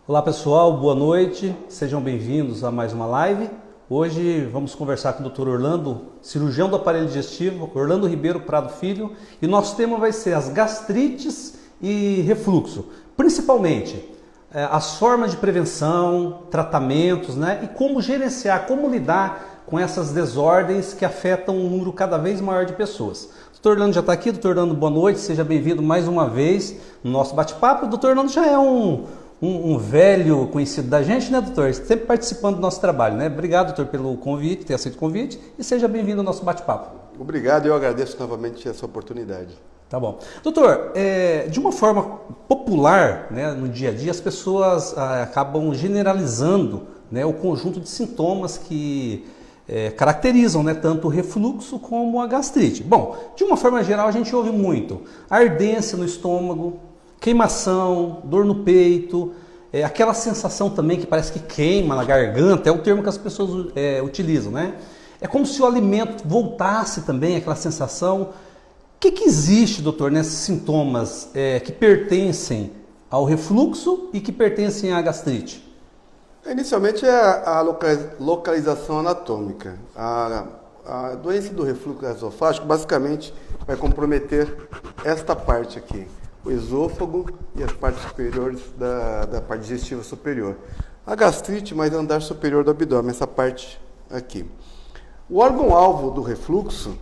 Olá pessoal, boa noite, sejam bem-vindos a mais uma live. Hoje vamos conversar com o Dr. Orlando, cirurgião do aparelho digestivo, Orlando Ribeiro Prado Filho, e o nosso tema vai ser as gastrites e refluxo, principalmente as formas de prevenção, tratamentos, né? E como gerenciar, como lidar com essas desordens que afetam um número cada vez maior de pessoas. O Dr. Orlando já está aqui. Dr. Orlando, boa noite, seja bem-vindo mais uma vez no nosso bate-papo. O Dr. Orlando já é um velho conhecido da gente, né, doutor? Sempre participando do nosso trabalho, né? Obrigado, doutor, pelo convite, ter aceito o convite, e seja bem-vindo ao nosso bate-papo. Obrigado, eu agradeço novamente essa oportunidade. Tá bom. Doutor, de uma forma popular, né, no dia a dia, as pessoas acabam generalizando, né, o conjunto de sintomas que caracterizam, né, tanto o refluxo como a gastrite. Bom, de uma forma geral, a gente ouve muito ardência no estômago, queimação, dor no peito, aquela sensação também que parece que queima na garganta, é o termo que as pessoas utilizam, né? É como se o alimento voltasse também, aquela sensação. O que existe, doutor, nesses sintomas que pertencem ao refluxo e que pertencem à gastrite? Inicialmente é a localização anatômica. A doença do refluxo esofágico basicamente vai comprometer esta parte aqui, o esôfago e as partes superiores da parte digestiva superior. A gastrite, mais o andar superior do abdômen, essa parte aqui. O órgão-alvo do refluxo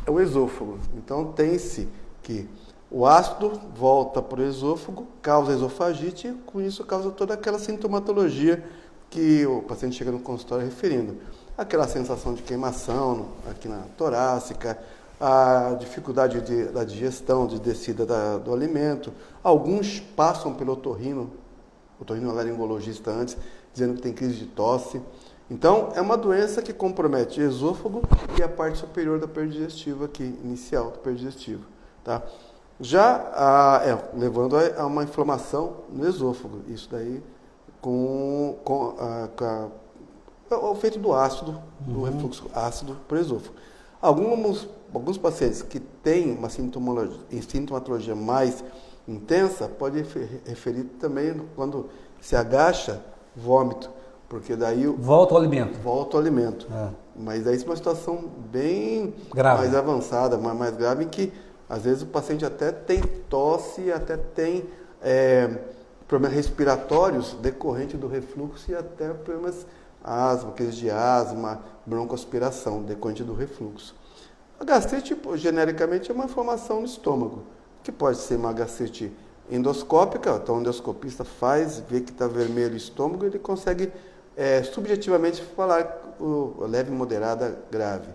é o esôfago. Então tem-se que o ácido volta para o esôfago, causa esofagite e com isso causa toda aquela sintomatologia que o paciente chega no consultório referindo. Aquela sensação de queimação aqui na torácica, a dificuldade da digestão, de descida do alimento. Alguns passam pelo otorrinolaringologista antes, dizendo que tem crise de tosse. Então, é uma doença que compromete o esôfago e a parte superior do aparelho digestivo aqui, inicial do aparelho digestivo. Tá? Já levando a uma inflamação no esôfago. Isso daí com o efeito do ácido, do refluxo ácido para o esôfago. Alguns pacientes que têm uma sintomatologia mais intensa podem referir também quando se agacha, vômito, porque daí volta ao alimento. Volta ao alimento. Mas aí é uma situação bem grave, mais avançada, mais grave, em que às vezes o paciente até tem tosse, até tem problemas respiratórios decorrentes do refluxo e até problemas asma, crise de asma, broncoaspiração decorrente do refluxo. A gastrite, genericamente, é uma inflamação no estômago, que pode ser uma gastrite endoscópica. Então o endoscopista vê que está vermelho o estômago, ele consegue subjetivamente falar leve, moderada, grave.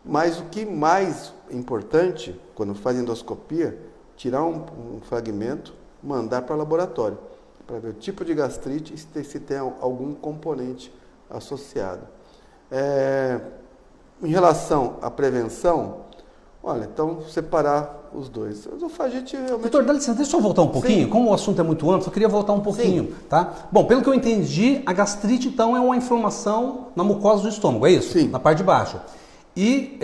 Mas o que mais importante, quando faz endoscopia, tirar um fragmento, mandar para o laboratório, para ver o tipo de gastrite e se tem algum componente associado. Em relação à prevenção, olha, então separar os dois. A esofagite realmente... Doutor, dá licença, deixa eu voltar um pouquinho. Sim. Como o assunto é muito amplo, eu queria voltar um pouquinho. Sim. Tá? Bom, pelo que eu entendi, a gastrite então é uma inflamação na mucosa do estômago, é isso? Sim. Na parte de baixo. E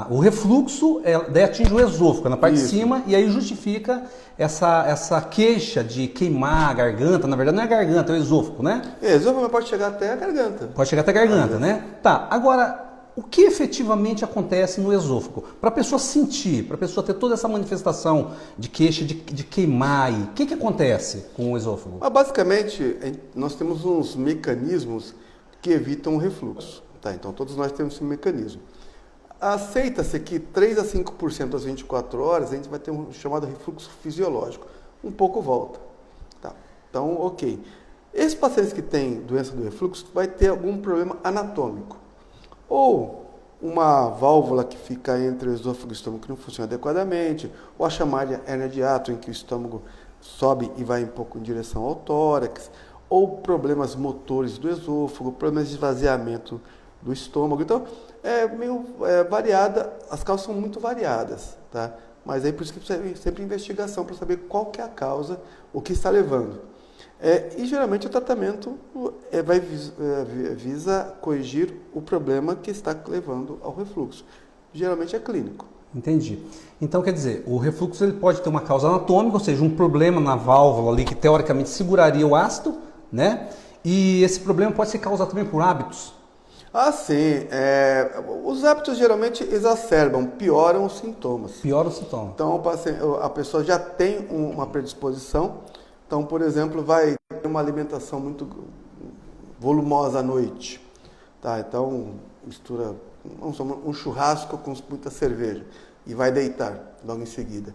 o refluxo daí atinge o esôfago, na parte de cima, e aí justifica essa queixa de queimar a garganta. Na verdade não é a garganta, é o esôfago, né? O esôfago pode chegar até a garganta. Pode chegar até a garganta, né? Tá, agora, o que efetivamente acontece no esôfago? Para a pessoa sentir, para a pessoa ter toda essa manifestação de queixa, de queimar aí, o que acontece com o esôfago? Basicamente, nós temos uns mecanismos que evitam o refluxo. Tá, então todos nós temos esse mecanismo. Aceita-se que 3 a 5% das 24 horas a gente vai ter um chamado refluxo fisiológico. Um pouco volta. Tá, então, ok. Esses pacientes que têm doença do refluxo vai ter algum problema anatômico. Ou uma válvula que fica entre o esôfago e o estômago que não funciona adequadamente, ou a chamada hérnia de hiato, em que o estômago sobe e vai um pouco em direção ao tórax, ou problemas motores do esôfago, problemas de esvaziamento do estômago. Então, é meio variada, as causas são muito variadas, tá? Mas aí por isso que precisa sempre investigação para saber qual que é a causa, o que está levando. E geralmente o tratamento visa corrigir o problema que está levando ao refluxo. Geralmente é clínico. Entendi. Então, quer dizer, o refluxo ele pode ter uma causa anatômica, ou seja, um problema na válvula ali que teoricamente seguraria o ácido, né? E esse problema pode ser causado também por hábitos. Ah, sim. Os hábitos geralmente exacerbam, pioram os sintomas. Piora o sintoma. Então, a pessoa já tem uma predisposição. Então, por exemplo, vai ter uma alimentação muito volumosa à noite. Tá? Então, mistura um churrasco com muita cerveja e vai deitar logo em seguida.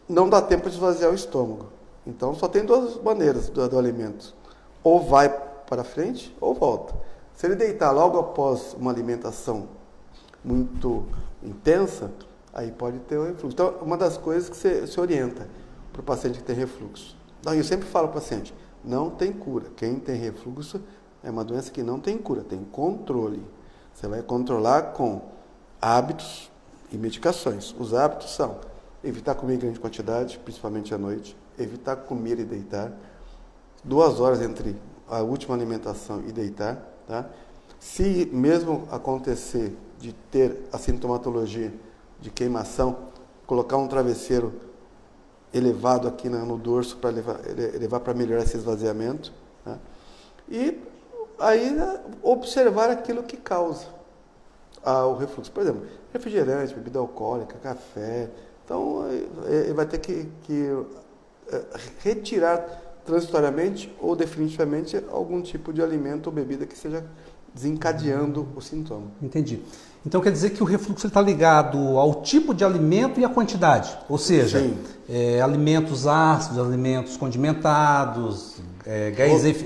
Não dá tempo de esvaziar o estômago. Então, só tem duas maneiras do alimento. Ou vai para frente ou volta. Se ele deitar logo após uma alimentação muito intensa, aí pode ter o refluxo. Então, uma das coisas que você orienta para o paciente que tem refluxo. Então, eu sempre falo para o paciente, não tem cura. Quem tem refluxo é uma doença que não tem cura, tem controle. Você vai controlar com hábitos e medicações. Os hábitos são evitar comer em grande quantidade, principalmente à noite, evitar comer e deitar, 2 horas entre a última alimentação e deitar. Tá? Se mesmo acontecer de ter a sintomatologia de queimação, colocar um travesseiro elevado aqui no dorso para levar para melhorar esse esvaziamento. Tá? E aí observar aquilo que causa o refluxo. Por exemplo, refrigerante, bebida alcoólica, café. Então, ele vai ter que retirar transitoriamente ou definitivamente algum tipo de alimento ou bebida que esteja desencadeando o sintoma. Entendi. Então quer dizer que o refluxo está ligado ao tipo de alimento e à quantidade. Ou seja, alimentos ácidos, alimentos condimentados,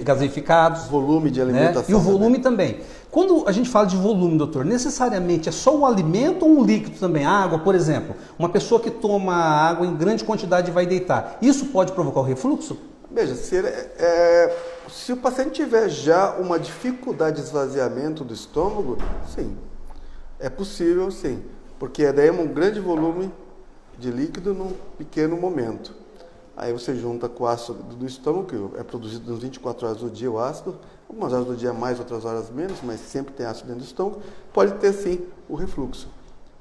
gaseificados. Volume de alimentação. Né? E o volume também. Quando a gente fala de volume, doutor, necessariamente é só o alimento ou um líquido também? Água, por exemplo. Uma pessoa que toma água em grande quantidade e vai deitar. Isso pode provocar o refluxo? Veja, se o paciente tiver já uma dificuldade de esvaziamento do estômago, sim, é possível sim, porque daí é um grande volume de líquido num pequeno momento. Aí você junta com o ácido do estômago, que é produzido nas 24 horas do dia o ácido, algumas horas do dia mais, outras horas menos, mas sempre tem ácido dentro do estômago, pode ter sim o refluxo.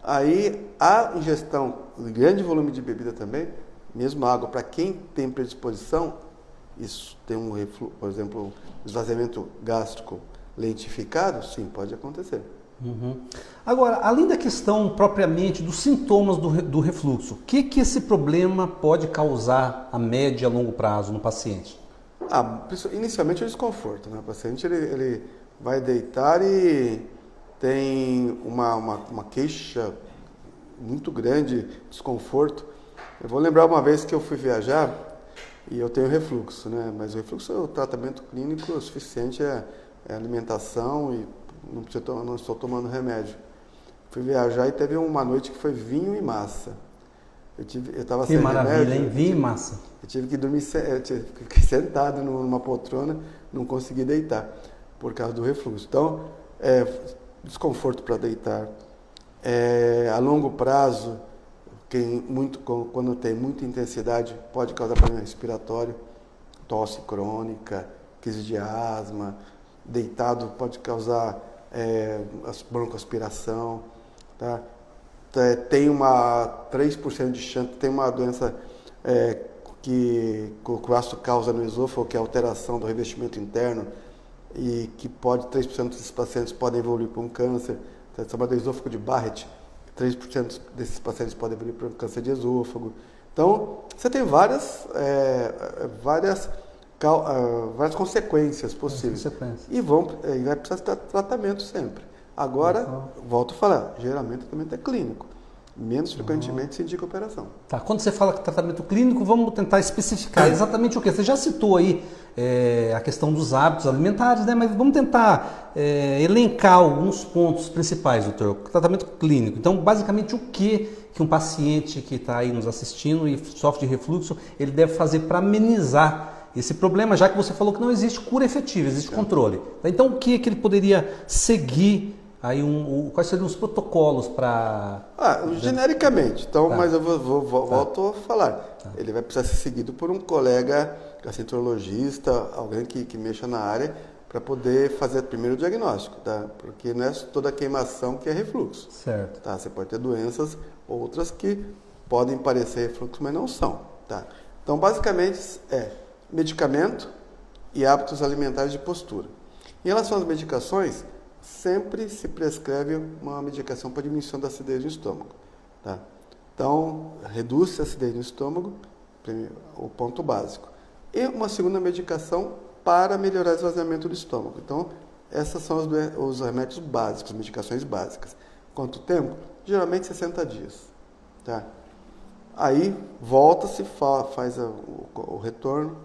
Aí a ingestão de grande volume de bebida também, mesmo água, para quem tem predisposição, isso tem um refluxo, por exemplo, esvaziamento gástrico lentificado, sim, pode acontecer. Uhum. Agora, além da questão propriamente dos sintomas do refluxo, o que esse problema pode causar a médio e a longo prazo no paciente? Inicialmente é o desconforto, né? O paciente ele vai deitar e tem uma queixa muito grande, desconforto. Eu vou lembrar uma vez que eu fui viajar e eu tenho refluxo, né? Mas o refluxo é o tratamento clínico o suficiente, é alimentação e não estou tomando remédio. Fui viajar e teve uma noite que foi vinho e massa. Eu estava sem maravilha, remédio, hein? Vinho e massa. Eu tive que dormir sentado numa poltrona, não consegui deitar por causa do refluxo. Então, desconforto para deitar. A longo prazo, quando tem muita intensidade, pode causar problema respiratório, tosse crônica, crise de asma. Deitado pode causar broncoaspiração. Tá? Tem 3% de chance, tem uma doença que o ácido causa no esôfago, que é a alteração do revestimento interno, e que 3% desses pacientes podem evoluir para um câncer, chamado esôfago de Barrett. 3% desses pacientes podem evoluir para um câncer de esôfago. Então, você tem várias consequências possíveis. E vai precisar de tratamento sempre. Agora, volto a falar, geralmente o tratamento é clínico. Menos frequentemente se indica operação. Tá, quando você fala que tratamento clínico, vamos tentar especificar exatamente o que. Você já citou aí a questão dos hábitos alimentares, né? Mas vamos tentar elencar alguns pontos principais, doutor. Tratamento clínico. Então, basicamente, o que um paciente que está aí nos assistindo e sofre de refluxo, ele deve fazer para amenizar esse problema, já que você falou que não existe cura efetiva, existe controle. Então, o que ele poderia seguir? Aí quais seriam os protocolos para... genericamente. Então, mas eu volto a falar. Tá. Ele vai precisar ser seguido por um colega gastroenterologista, alguém que mexa na área, para poder fazer primeiro o diagnóstico, tá? Porque não é toda queimação que é refluxo. Certo. Tá? Você pode ter doenças outras que podem parecer refluxo, mas não são. Tá? Então, basicamente, é medicamento e hábitos alimentares de postura. Em relação às medicações, sempre se prescreve uma medicação para diminuição da acidez no estômago. Tá? Então, reduz a acidez no estômago, o ponto básico. E uma segunda medicação para melhorar o esvaziamento do estômago. Então, essas são os remédios básicos, medicações básicas. Quanto tempo? Geralmente 60 dias. Tá? Aí, volta-se, faz o retorno,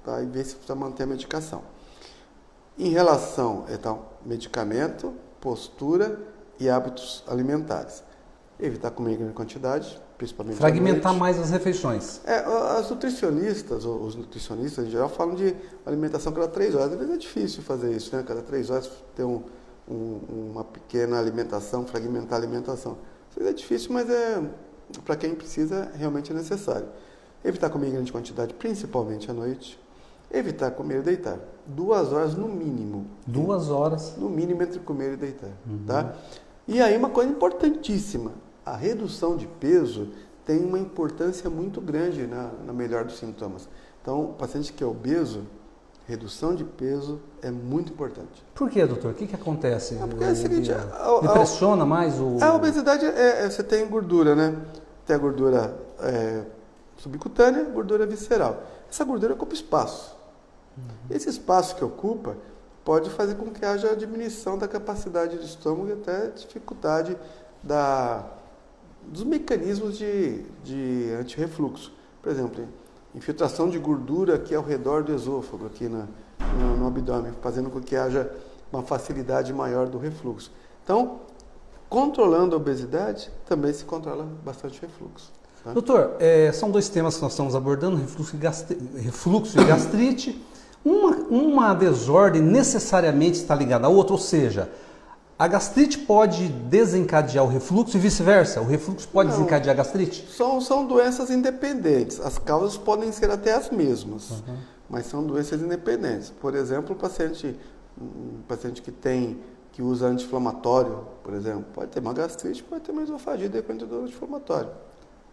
tá? E vê se precisa manter a medicação. Em relação, então, medicamento, postura e hábitos alimentares. Evitar comer em grande quantidade, principalmente fragmentar mais as refeições. As nutricionistas, os nutricionistas em geral, falam de alimentação cada 3 horas. Às vezes é difícil fazer isso, né? Cada 3 horas ter uma pequena alimentação, fragmentar a alimentação. Às vezes é difícil, mas para quem precisa, realmente é necessário. Evitar comer em grande quantidade, principalmente à noite. Evitar comer e deitar. 2 horas no mínimo. 2 horas? No mínimo entre comer e deitar. Tá? E aí uma coisa importantíssima. A redução de peso tem uma importância muito grande na melhora dos sintomas. Então, o paciente que é obeso, redução de peso é muito importante. Por que, doutor? O que acontece? Porque é o seguinte... Depressiona mais o... A obesidade, você tem gordura, né? Tem a gordura subcutânea e gordura visceral. Essa gordura ocupa espaço. Esse espaço que ocupa pode fazer com que haja diminuição da capacidade do estômago e até dificuldade dos mecanismos de antirrefluxo. Por exemplo, infiltração de gordura aqui ao redor do esôfago, aqui no abdômen, fazendo com que haja uma facilidade maior do refluxo. Então, controlando a obesidade, também se controla bastante o refluxo. Tá? Doutor, são 2 temas que nós estamos abordando, refluxo e gastrite. Uma desordem necessariamente está ligada à outra, ou seja, a gastrite pode desencadear o refluxo e vice-versa? O refluxo pode desencadear a gastrite? São doenças independentes. As causas podem ser até as mesmas, mas são doenças independentes. Por exemplo, um paciente que usa anti-inflamatório, por exemplo, pode ter uma gastrite, pode ter uma esofagite dependendo do anti-inflamatório.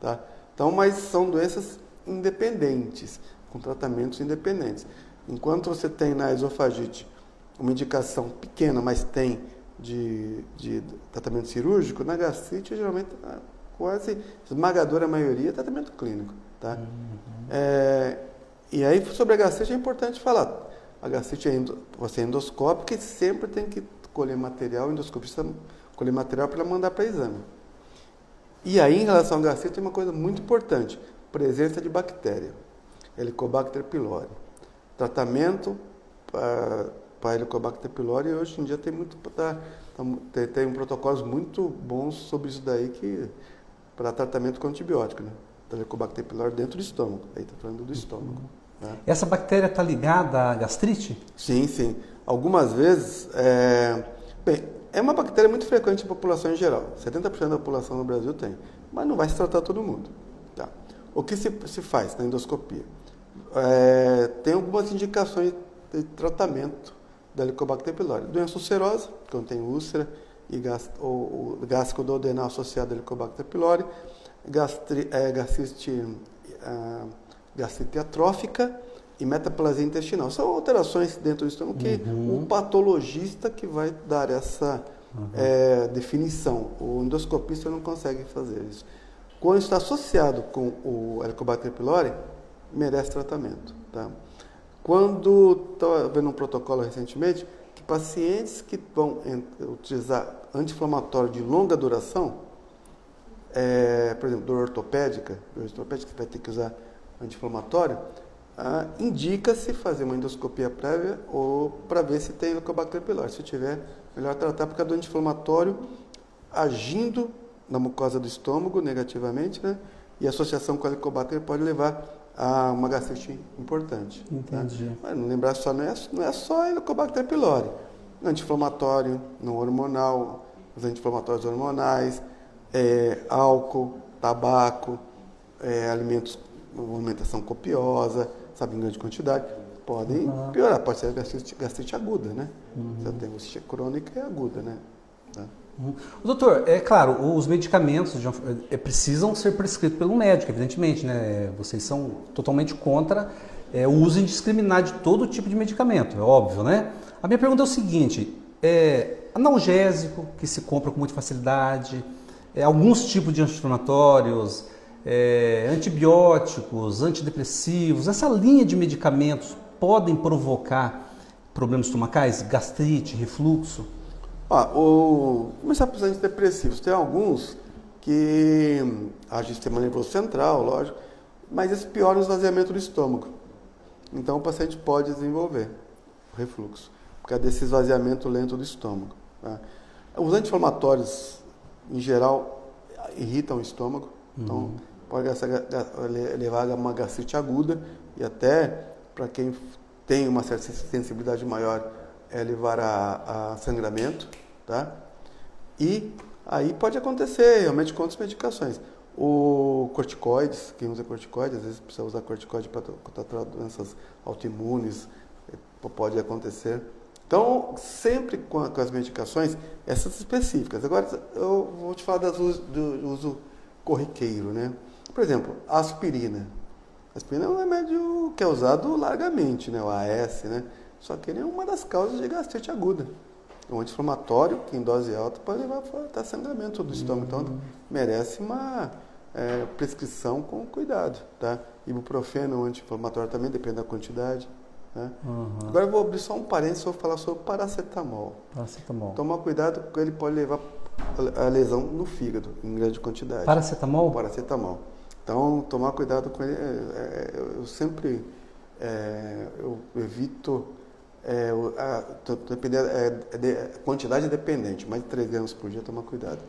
Tá? Então, mas são doenças independentes, com tratamentos independentes. Enquanto você tem na esofagite uma indicação pequena, mas tem de tratamento cirúrgico, na gastrite geralmente quase esmagadora maioria é tratamento clínico. Tá? E aí sobre a gastrite é importante falar. A gastrite você é endoscópica e sempre tem que colher material, o endoscopista colher material para mandar para exame. E aí em relação à gastrite tem uma coisa muito importante, presença de bactéria, Helicobacter pylori. Tratamento para Helicobacter pylori hoje em dia tem protocolos muito bons sobre isso daí para tratamento com antibiótico, né? Da Helicobacter pylori dentro do estômago. Aí está falando do estômago. Né? Essa bactéria está ligada à gastrite? Sim, sim. Algumas vezes, é uma bactéria muito frequente em população em geral. 70% da população no Brasil tem, mas não vai se tratar todo mundo. Tá? O que se faz na endoscopia? Tem algumas indicações de tratamento da Helicobacter pylori. Doença ulcerosa, quando tem úlcera e gástrico duodenal associado à Helicobacter pylori, gastrite atrófica e metaplasia intestinal. São alterações dentro do estômago que o patologista que vai dar essa definição. O endoscopista não consegue fazer isso. Quando está associado com o Helicobacter pylori, merece tratamento. Tá? Quando estava vendo um protocolo recentemente, que pacientes que vão utilizar anti-inflamatório de longa duração, por exemplo, dor ortopédica que vai ter que usar anti-inflamatório, indica-se fazer uma endoscopia prévia ou para ver se tem Helicobacter pylori. Se tiver, melhor tratar por causa do anti-inflamatório agindo na mucosa do estômago negativamente, né? E a associação com a Helicobacter pode levar a uma gastrite importante. Entendi. Tá? Mas não lembrar só, não é só Helicobacter pylori. Anti-inflamatório, não hormonal, os anti-inflamatórios hormonais, álcool, tabaco, alimentos, uma alimentação copiosa, sabe, em grande quantidade, podem piorar. Pode ser gastrite aguda, né? Você tem gastrite crônica e aguda, né? Tá? Doutor, é claro, os medicamentos precisam ser prescritos pelo médico, evidentemente, né? Vocês são totalmente contra o uso indiscriminado de todo tipo de medicamento, é óbvio, né? A minha pergunta é o seguinte, analgésico, que se compra com muita facilidade, alguns tipos de anti-inflamatórios, antibióticos, antidepressivos, essa linha de medicamentos podem provocar problemas estomacais, gastrite, refluxo? Vou começar pelos antidepressivos. Tem alguns que agem no sistema nervoso central, lógico, mas eles pioram o esvaziamento do estômago. Então o paciente pode desenvolver refluxo, por causa desse esvaziamento lento do estômago. Tá? Os anti-inflamatórios, em geral, irritam o estômago, então pode levar a uma gastrite aguda e até, para quem tem uma certa sensibilidade maior, levar a sangramento, tá? E aí pode acontecer realmente com outras medicações. O corticoides, quem usa corticoides, às vezes precisa usar corticoide para tratar doenças autoimunes, pode acontecer. Então, sempre com as medicações, essas específicas. Agora, eu vou te falar do uso corriqueiro, né? Por exemplo, a aspirina. A aspirina é um remédio que é usado largamente, né? O AS, né? Só que ele é uma das causas de gastrite aguda. Um anti-inflamatório, que em dose alta pode levar até sangramento do estômago. Então, merece uma prescrição com cuidado, tá? Ibuprofeno, anti-inflamatório também, depende da quantidade. Né? Agora eu vou abrir só um parênteses, vou falar sobre paracetamol. Tomar cuidado, porque ele pode levar a lesão no fígado, em grande quantidade. Paracetamol? Paracetamol. Então, tomar cuidado com ele. Eu sempre eu evito... quantidade dependente, mais de 3 gramas por dia, tomar cuidado.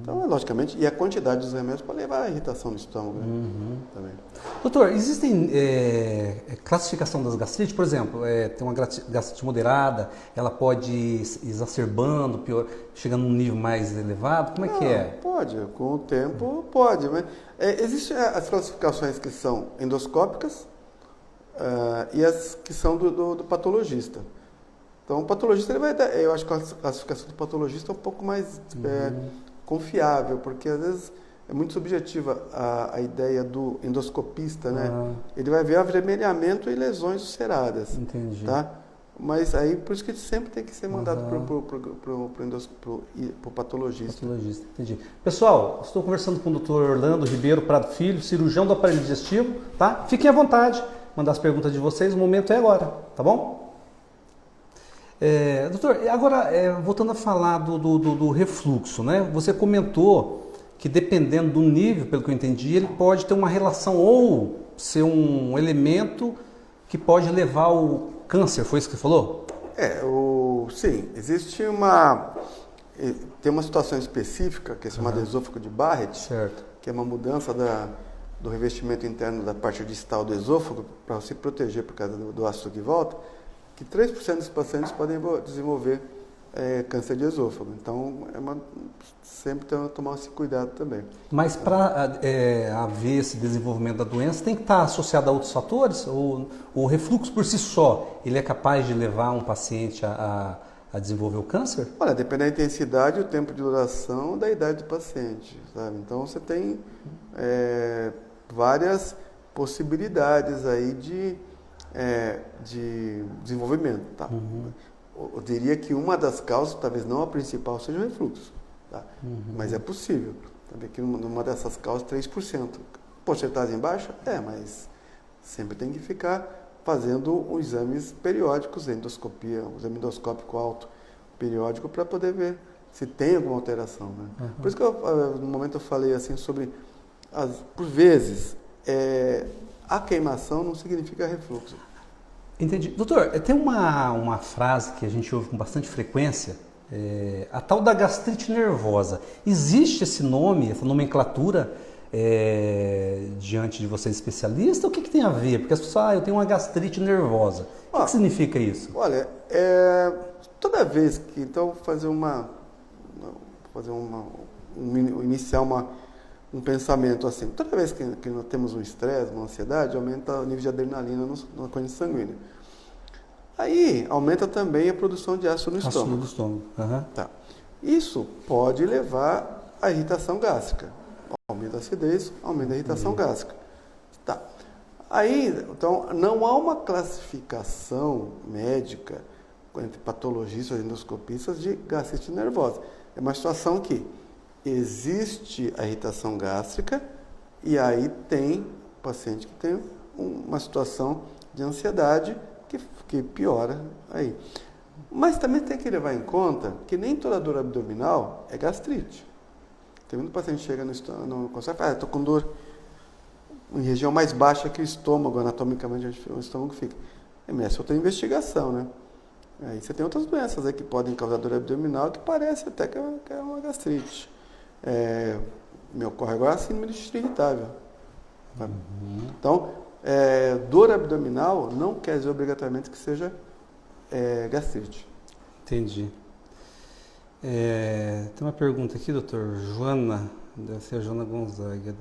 Então, logicamente, e a quantidade dos remédios pode levar à irritação do estômago, né? Também. Doutor, existem classificação das gastrites? Por exemplo, tem uma gastrite moderada, ela pode ir exacerbando, pior, chegando num nível mais elevado? Como é que é? Pode, com o tempo pode. Mas, existem as classificações que são endoscópicas, e as que são do patologista. Então, o patologista, ele vai dar, eu acho que a classificação do patologista é um pouco mais confiável, porque às vezes é muito subjetiva a ideia do endoscopista, né? Ele vai ver avermelhamento e lesões ulceradas. Entendi. Tá? Mas aí, por isso que sempre tem que ser mandado para o patologista. Entendi. Pessoal, estou conversando com o Dr. Orlando Ribeiro Prado Filho, cirurgião do aparelho digestivo, tá? Fiquem à vontade. Mandar as perguntas de vocês, o momento é agora, tá bom? Doutor, agora voltando a falar do refluxo, né? Você comentou que dependendo do nível, pelo que eu entendi, ele pode ter uma relação ou ser um elemento que pode levar ao câncer, foi isso que você falou? Sim, existe tem uma situação específica que é chamada esôfago de Barrett, certo, que é uma mudança do revestimento interno da parte distal do esôfago para se proteger por causa do ácido que volta, que 3% dos pacientes podem desenvolver câncer de esôfago. Então, sempre tem que tomar esse cuidado também. Mas para haver esse desenvolvimento da doença, tem que estar associado a outros fatores? Ou o refluxo por si só, ele é capaz de levar um paciente a desenvolver o câncer? Olha, depende da intensidade, o tempo de duração, da idade do paciente, sabe? Então, você tem várias possibilidades aí de desenvolvimento, tá? Eu diria que uma das causas, talvez não a principal, seja o refluxo, tá? Mas é possível. Também que numa dessas causas, 3%. Porcentagem baixa? Mas sempre tem que ficar fazendo exames periódicos, endoscopia, um exame endoscópico alto periódico, para poder ver se tem alguma alteração, né? Por isso que no momento eu falei assim sobre, por vezes, a queimação não significa refluxo. Entendi. Doutor, tem uma frase que a gente ouve com bastante frequência, a tal da gastrite nervosa. Existe esse nome, essa nomenclatura diante de vocês especialistas? O que tem a ver? Porque as pessoas, eu tenho uma gastrite nervosa. O que significa isso? Olha, toda vez que, então, iniciar um pensamento assim, toda vez que nós temos um estresse, uma ansiedade, aumenta o nível de adrenalina na corrente sanguínea. Aí, aumenta também a produção de ácido no estômago. Ácido no estômago. Tá. Isso pode levar à irritação gástrica. Aumenta a acidez, aumenta a irritação gástrica. Tá. Aí, então, não há uma classificação médica entre patologistas e endoscopistas de gastrite nervosa. É uma situação que existe a irritação gástrica e aí tem paciente que tem uma situação de ansiedade que piora aí. Mas também tem que levar em conta que nem toda dor abdominal é gastrite. Tem muito paciente que chega no consultório e fala, estou com dor em região mais baixa que o estômago, anatomicamente o estômago fica. Essa é outra investigação, né? Aí você tem outras doenças aí que podem causar dor abdominal que parece até que é uma gastrite. Me ocorre agora a síndrome de intestino irritável. Então, dor abdominal não quer dizer obrigatoriamente que seja gastrite. Entendi. Tem uma pergunta aqui, doutor. Joana, deve ser a Joana Gonzaga.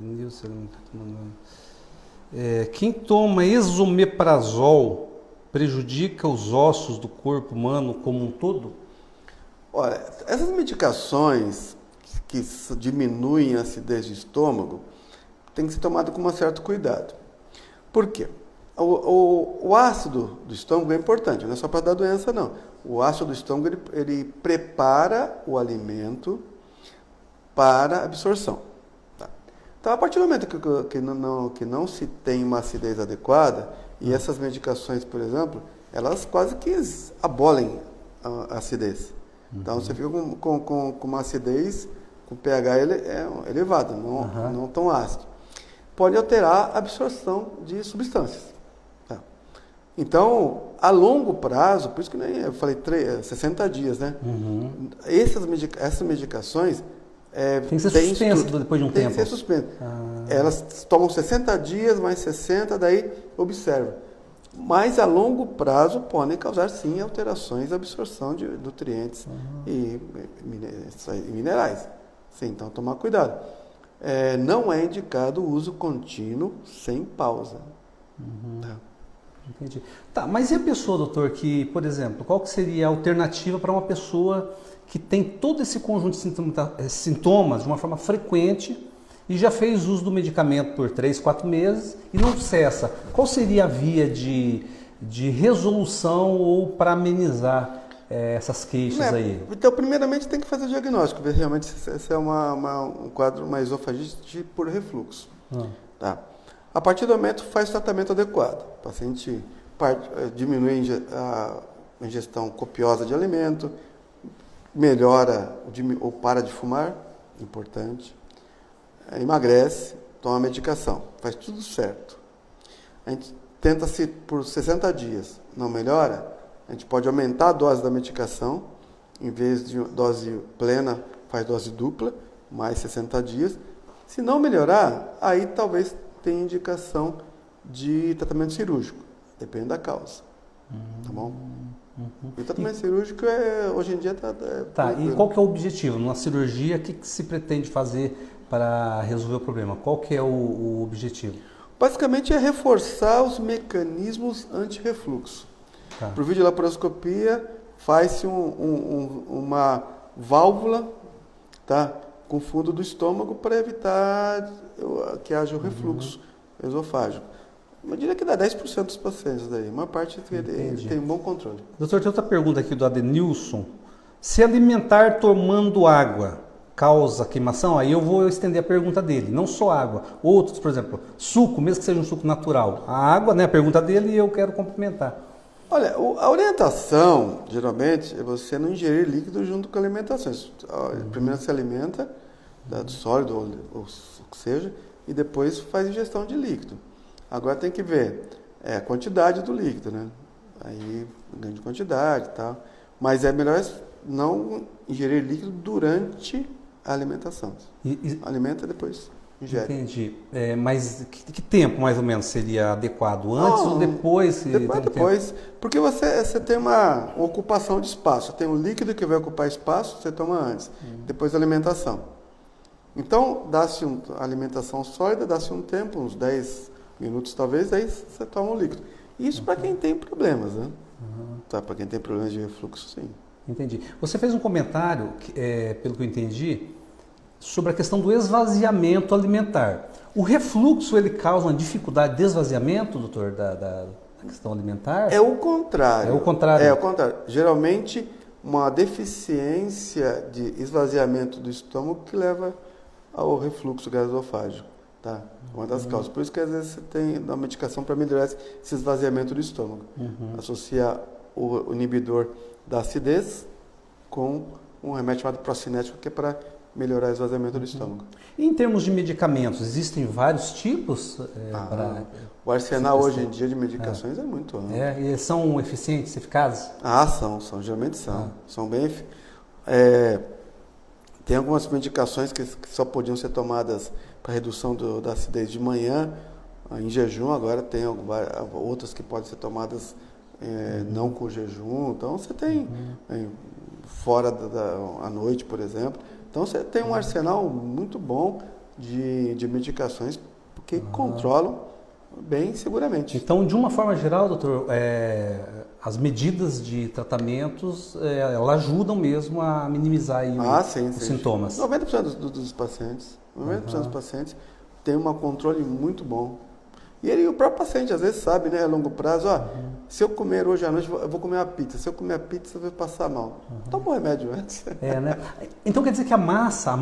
Quem toma esomeprazol prejudica os ossos do corpo humano como um todo? Olha, essas medicações que diminuem a acidez do estômago tem que ser tomado com um certo cuidado. Por quê? O ácido do estômago é importante, não é só para dar doença, não. O ácido do estômago, ele prepara o alimento para absorção. Tá? Então, a partir do momento que não se tem uma acidez adequada, e essas medicações, por exemplo, elas quase que abolem a acidez. Então, você fica com uma acidez, com pH elevado, não tão ácido. Pode alterar a absorção de substâncias. Tá? Então, a longo prazo, por isso que eu falei 60 dias, né? Essas medicações tem que ser suspensas depois de um tempo. Tem que ser suspensas. Elas tomam 60 dias, mais 60, daí observa. Mas a longo prazo podem causar sim alterações de absorção de nutrientes e minerais. Sim, então tomar cuidado. Não é indicado o uso contínuo sem pausa. Tá? Entendi. Tá, mas e a pessoa, doutor, que, por exemplo, qual que seria a alternativa para uma pessoa que tem todo esse conjunto de sintomas de uma forma frequente e já fez uso do medicamento por 3, 4 meses e não cessa? Qual seria a via de resolução ou para amenizar essas queixas aí? Então, primeiramente tem que fazer o diagnóstico, ver realmente se é um quadro, uma esofagite por refluxo. Tá? A partir do momento faz o tratamento adequado. O paciente diminui a ingestão copiosa de alimento, melhora ou para de fumar, importante, emagrece, toma medicação, faz tudo certo. A gente tenta por 60 dias, não melhora, a gente pode aumentar a dose da medicação, em vez de dose plena, faz dose dupla, mais 60 dias. Se não melhorar, aí talvez tenha indicação de tratamento cirúrgico, depende da causa. Tá bom? E o tratamento cirúrgico hoje em dia Tá, e qual que é o objetivo? Na cirurgia, o que se pretende fazer para resolver o problema? Qual que é o objetivo? Basicamente é reforçar os mecanismos anti-refluxo. Tá. Para o vídeo de laparoscopia, faz-se uma válvula, tá, com o fundo do estômago para evitar que haja o refluxo esofágico. Eu diria que dá 10% dos pacientes daí. Uma parte tem um bom controle. Doutor, tem outra pergunta aqui do Adenilson. Se alimentar tomando água causa queimação, aí eu vou estender a pergunta dele. Não só água, outros, por exemplo, suco, mesmo que seja um suco natural. A água, né, a pergunta dele, e eu quero complementar. Olha, a orientação, geralmente, é você não ingerir líquido junto com a alimentação. Primeiro se alimenta do sólido, ou o que seja, e depois faz ingestão de líquido. Agora tem que ver a quantidade do líquido, né? Aí, ganho de quantidade e tal. Mas é melhor não ingerir líquido durante a alimentação. Alimenta e depois ingere. Entendi. Mas que tempo, mais ou menos, seria adequado? Antes ou depois? Depois. Porque você tem uma ocupação de espaço. Tem o líquido que vai ocupar espaço, você toma antes. Depois a alimentação. Então, dá-se alimentação sólida, dá-se um tempo, uns 10 minutos talvez, aí você toma o líquido. Isso para quem tem problemas, né? Tá, para quem tem problemas de refluxo, sim. Entendi. Você fez um comentário, pelo que eu entendi, sobre a questão do esvaziamento alimentar. O refluxo, ele causa uma dificuldade de esvaziamento, doutor, da questão alimentar? É o contrário. É o contrário. É o contrário. Geralmente, uma deficiência de esvaziamento do estômago que leva ao refluxo gastroesofágico, tá? Uma das causas. Por isso que às vezes você tem uma medicação para melhorar esse esvaziamento do estômago. Associa o inibidor da acidez com um remédio chamado procinético, que é para melhorar o esvaziamento do estômago. E em termos de medicamentos, existem vários tipos? O arsenal hoje em dia de medicações é muito amplo. E eles são eficientes, eficazes? Geralmente são. São bem... Tem algumas medicações que só podiam ser tomadas para redução da acidez de manhã, em jejum. Agora tem outras que podem ser tomadas não com jejum. Então você tem fora à noite, por exemplo. Então você tem um arsenal muito bom de medicações que controlam bem seguramente. Então, de uma forma geral, doutor, as medidas de tratamentos, elas ajudam mesmo a minimizar aí os sintomas. 90% dos pacientes, 90% dos pacientes tem um controle muito bom. E o próprio paciente às vezes sabe, né, a longo prazo, se eu comer hoje à noite, eu vou comer uma pizza. Se eu comer a pizza, eu vou passar mal. Toma um remédio antes. Né? Então quer dizer que a massa,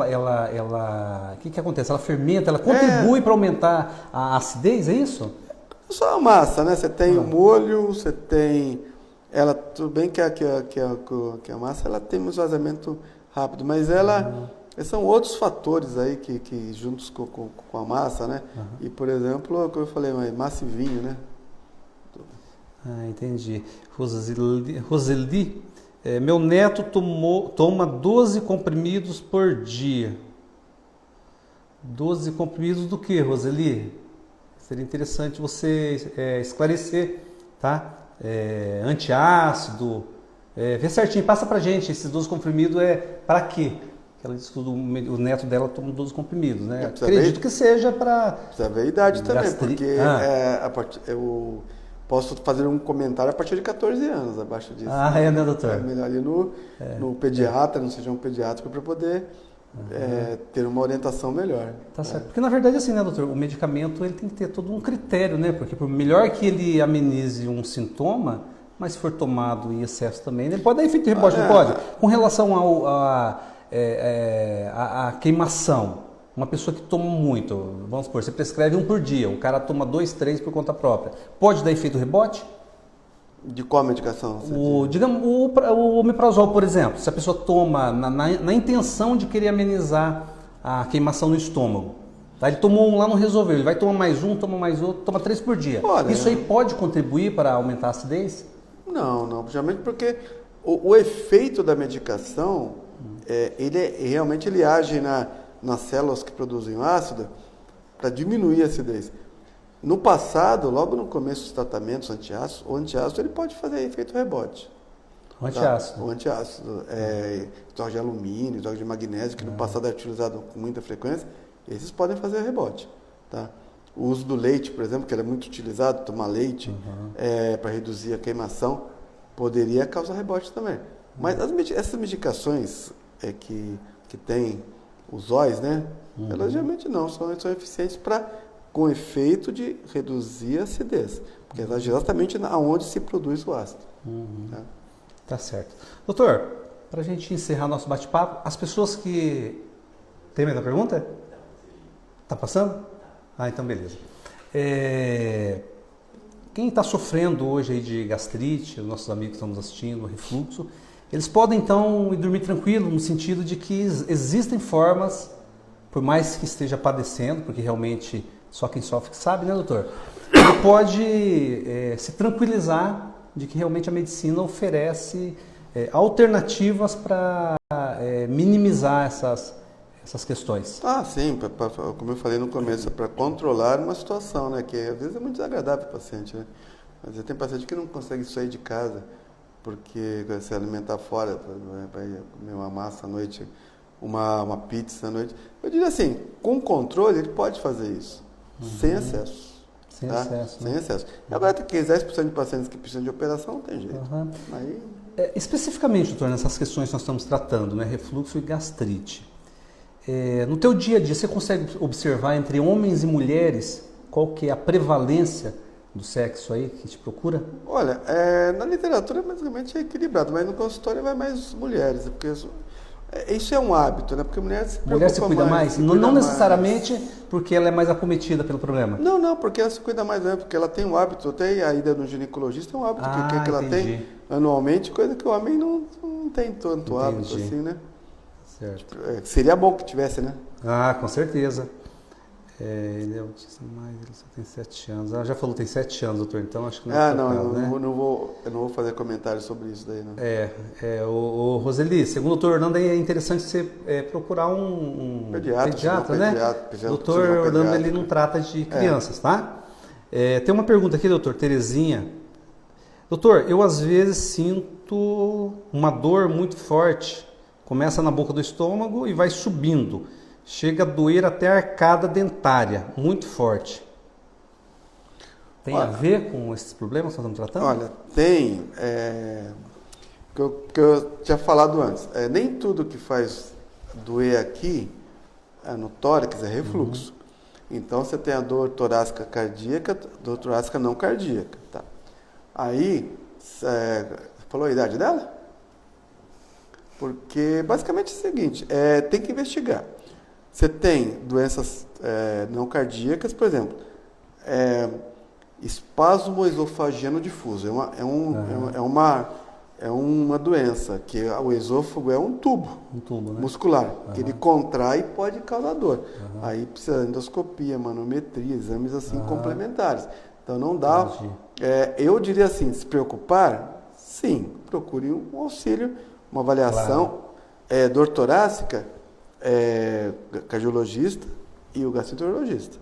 ela, o que acontece? Ela fermenta, ela contribui para aumentar a acidez, é isso? Só a massa, né? Você tem o molho, você tem ela, tudo bem que a massa ela tem um esvaziamento rápido, mas ela são outros fatores aí que juntos com a massa, né? E, por exemplo, como eu falei, massa e vinho, né? Entendi. Roseli, meu neto toma 12 comprimidos por dia. 12 comprimidos do que, Roseli? Seria interessante você esclarecer, tá? Antiácido, vê certinho, passa pra gente, esses 12 comprimidos para quê? Ela disse que o neto dela toma 12 comprimidos, né? Acredito que seja para... Precisa ver a idade também, porque eu posso fazer um comentário a partir de 14 anos, abaixo disso. Né, doutor? É melhor ir no pediatra, no cirurgião pediátrico, para poder ter uma orientação melhor. Tá certo. Porque, na verdade, assim, né, doutor? O medicamento ele tem que ter todo um critério, né? Porque por melhor que ele amenize um sintoma, mas se for tomado em excesso também, ele pode dar efeito de rebote, não pode? Com relação a queimação, uma pessoa que toma muito, vamos supor, você prescreve 1 por dia, o cara toma 2, 3 por conta própria, pode dar efeito rebote? De qual medicação? Digamos, o omeprazol, por exemplo, se a pessoa toma na intenção de querer amenizar a queimação no estômago, tá? Ele tomou um lá, não resolveu, ele vai tomar mais um, toma mais outro, toma 3 por dia. Olha, isso aí pode contribuir para aumentar a acidez? Não, justamente porque o efeito da medicação, realmente ele age nas células que produzem o ácido para diminuir a acidez. No passado, logo no começo dos tratamentos o antiácido ele pode fazer efeito rebote. O antiácido? Tá? O antiácido, hidróxido de alumínio, hidróxido de magnésio, que no passado era utilizado com muita frequência, esses podem fazer rebote. Tá? O uso do leite, por exemplo, que era muito utilizado, tomar leite para reduzir a queimação, poderia causar rebote também. Mas essas medicações que tem os óis, né? Elas geralmente não, são eficientes com efeito de reduzir a acidez, porque é exatamente onde se produz o ácido. Tá certo. Doutor, para a gente encerrar nosso bate-papo, as pessoas que... Tem mais uma pergunta? Tá passando? Então beleza. Quem está sofrendo hoje aí de gastrite, os nossos amigos que estão nos assistindo, refluxo, eles podem então ir dormir tranquilo, no sentido de que existem formas, por mais que esteja padecendo, porque realmente só quem sofre que sabe, né, doutor? Ele pode se tranquilizar de que realmente a medicina oferece alternativas para minimizar essas questões. Sim, como eu falei no começo, para controlar uma situação, né, que às vezes é muito desagradável para o paciente, né? Às vezes tem paciente que não consegue sair de casa porque se alimentar fora, vai comer uma massa à noite, uma pizza à noite. Eu diria assim, com controle ele pode fazer isso, sem excesso. Sem tá? excesso. Sem Né? excesso. E agora tem 10% de pacientes que precisam de operação, não tem jeito. Uhum. Aí... Especificamente, doutor, nessas questões que nós estamos tratando, né? Refluxo e gastrite. No teu dia a dia, você consegue observar entre homens e mulheres qual que é a prevalência do sexo aí que te procura? Olha, na literatura basicamente é equilibrado, mas no consultório vai mais mulheres, porque isso é um hábito, né? Porque mulher se Mulher se cuida mais? se Não, cuida não mais. necessariamente porque ela é mais acometida pelo problema. Não, porque ela se cuida mais, né? Porque ela tem um hábito, até a ida no ginecologista é um hábito que ela entendi. tem anualmente, coisa que o homem não tem tanto hábito assim, né? Certo. Seria bom que tivesse, né? Com certeza. Ele é autista mais, ele só tem 7 anos. Já falou tem 7 anos, doutor, então acho que não é Não, caso, né? eu não vou fazer comentário sobre isso daí, não. O Roseli, segundo o doutor Orlando, é interessante você procurar um pediatra, né? Doutor Orlando, ele não trata de crianças, tá? Tem uma pergunta aqui, doutor Terezinha. Doutor, eu às vezes sinto uma dor muito forte. Começa na boca do estômago e vai subindo. Chega a doer até a arcada dentária, muito forte. Tem a ver com esses problemas que nós estamos tratando? Olha, tem. Que eu tinha falado antes. Nem tudo que faz doer aqui, no tórax, é refluxo. Então, você tem a dor torácica cardíaca, dor torácica não cardíaca. Tá? Aí, você falou a idade dela? Porque, basicamente, é o seguinte, tem que investigar. Você tem doenças não cardíacas, por exemplo, espasmo esofagiano difuso. É uma doença, que o esôfago é um tubo né? muscular, que ele contrai e pode causar dor. Aí precisa de endoscopia, manometria, exames assim complementares. Então não dá. Eu diria assim, se preocupar, sim, procure um auxílio, uma avaliação. Dor torácica, cardiologista e o gastroenterologista.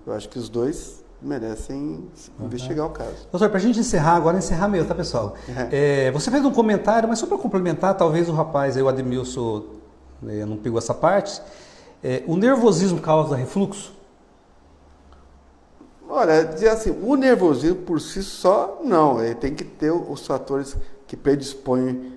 Eu acho que os dois merecem investigar o caso. Doutor, para a gente encerrar mesmo, tá, pessoal? Você fez um comentário, mas só para complementar, talvez o rapaz aí, o Ademilson, não pegou essa parte. O nervosismo causa refluxo? Olha, dizer assim, o nervosismo por si só, não. Ele tem que ter os fatores que predispõem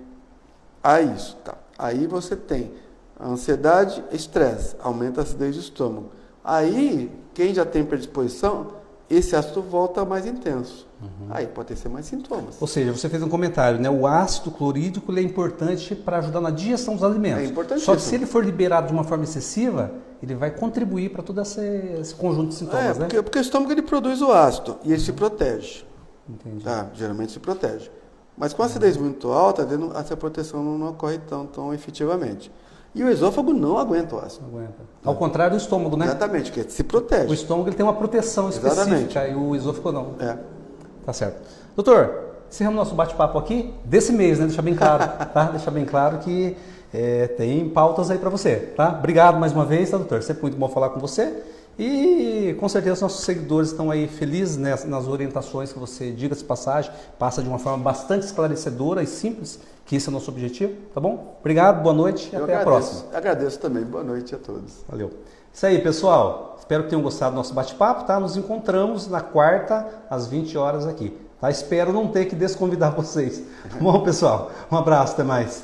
a isso. Tá? Aí você tem a ansiedade, estresse, aumenta a acidez do estômago. Aí, quem já tem predisposição, esse ácido volta mais intenso. Aí pode ter mais sintomas. Ou seja, você fez um comentário, né? O ácido clorídrico ele é importante para ajudar na digestão dos alimentos. É importante. Só que se ele for liberado de uma forma excessiva, ele vai contribuir para todo esse conjunto de sintomas, né? Porque o estômago ele produz o ácido e ele se protege. Entendi. Tá? Geralmente se protege. Mas com a acidez muito alta, essa proteção não ocorre tão efetivamente. E o esôfago não aguenta o ácido. Não aguenta. Ao contrário do estômago, né? Exatamente, que se protege. O estômago ele tem uma proteção específica. Exatamente. E o esôfago não. Tá certo. Doutor, encerramos nosso bate-papo aqui desse mês, né? Deixa bem claro, tá? Deixa bem claro que tem pautas aí para você, tá? Obrigado mais uma vez, tá, doutor? Sempre muito bom falar com você. E com certeza os nossos seguidores estão aí felizes nas orientações que você, diga-se de passagem, passa de uma forma bastante esclarecedora e simples, que esse é o nosso objetivo, tá bom? Obrigado, boa noite e até a próxima. Agradeço também, boa noite a todos. Valeu. Isso aí, pessoal. Espero que tenham gostado do nosso bate-papo, tá? Nos encontramos na quarta, às 20 horas aqui, tá? Espero não ter que desconvidar vocês. Tá bom, pessoal? Um abraço, até mais.